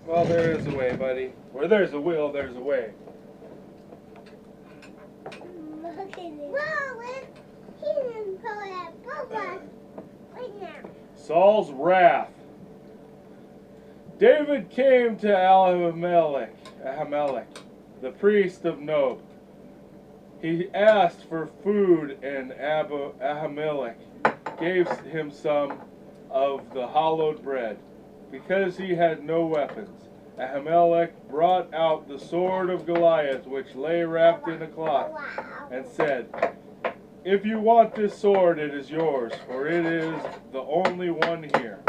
Well, there is a way, buddy. Where there's a will, there's a way. Saul's wrath. David came to Ahimelech, the priest of Nob. He asked for food, and Ahimelech gave him some of the hollowed bread, because he had no weapons. Ahimelech brought out the sword of Goliath, which lay wrapped in a cloth, and said, "If you want this sword, it is yours, for it is the only one here."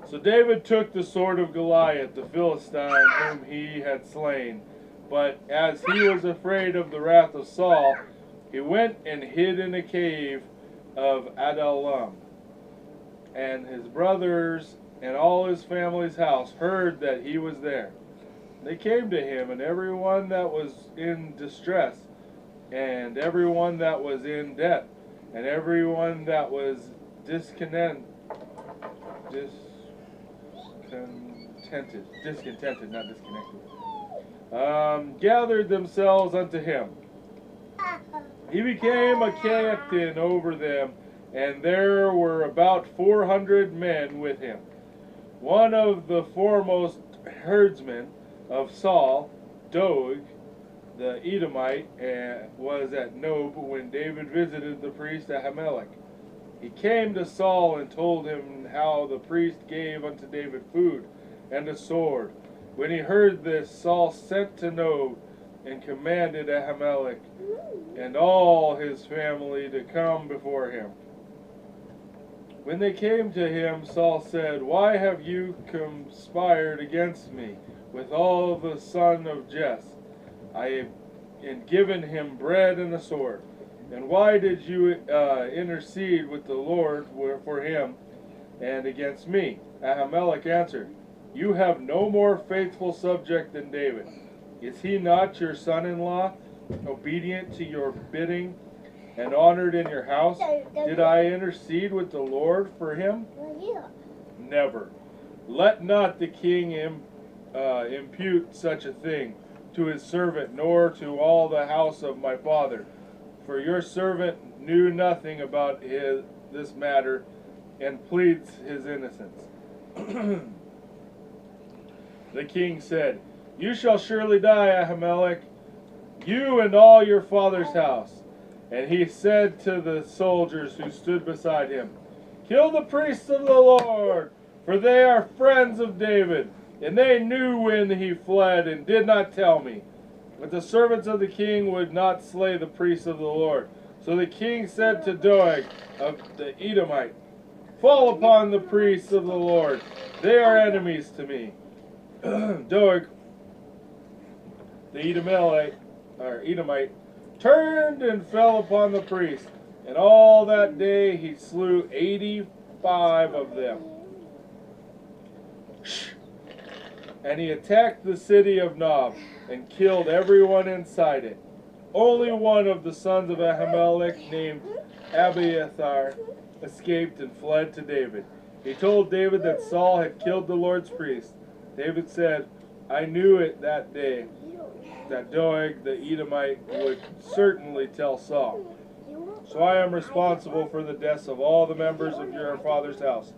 So David took the sword of Goliath, the Philistine, whom he had slain. But as he was afraid of the wrath of Saul, he went and hid in a cave of Adullam. And his brothers and all his family's house heard that he was there. They came to him, and everyone that was in distress, and everyone that was in debt, and everyone that was discontented, not disconnected, gathered themselves unto him. He became a captain over them, and there were about 400 men with him. One of the foremost herdsmen of Saul, Doeg, the Edomite, was at Nob when David visited the priest Ahimelech. He came to Saul and told him how the priest gave unto David food and a sword. When he heard this, Saul sent to Nob and commanded Ahimelech and all his family to come before him. When they came to him, Saul said, "Why have you conspired against me with all the son of Jesse? I have given him bread and a sword. And why did you intercede with the Lord for him and against me?" Ahimelech answered, "You have no more faithful subject than David. Is he not your son-in-law, obedient to your bidding, and honored in your house? Did I intercede with the Lord for him? Never. Let not the king impute such a thing to his servant, nor to all the house of my father. For your servant knew nothing about this matter, and pleads his innocence." The king said, "You shall surely die, Ahimelech, you and all your father's house." And he said to the soldiers who stood beside him, "Kill the priests of the Lord, for they are friends of David, and they knew when he fled and did not tell me." But the servants of the king would not slay the priests of the Lord. So the king said to Doeg of the Edomite, "Fall upon the priests of the Lord, they are enemies to me." Doeg, the Edomite, turned and fell upon the priest, and all that day he slew 85 of them. And he attacked the city of Nob, and killed everyone inside it. Only one of the sons of Ahimelech, named Abiathar, escaped and fled to David. He told David that Saul had killed the Lord's priest. David said, "I knew it that day that Doeg the Edomite would certainly tell Saul. So I am responsible for the deaths of all the members of your father's house.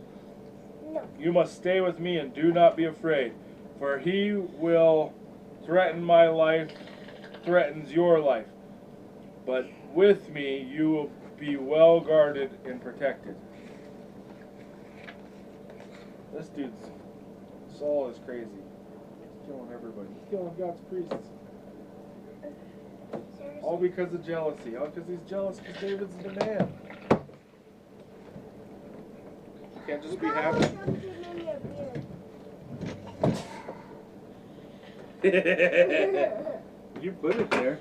You must stay with me and do not be afraid, for he will threaten my life, threatens your life. But with me you will be well guarded and protected." This dude's Saul is crazy. He's killing everybody. He's killing God's priests. All because of jealousy. All because he's jealous because David's the man. You can't just be happy. You put it there.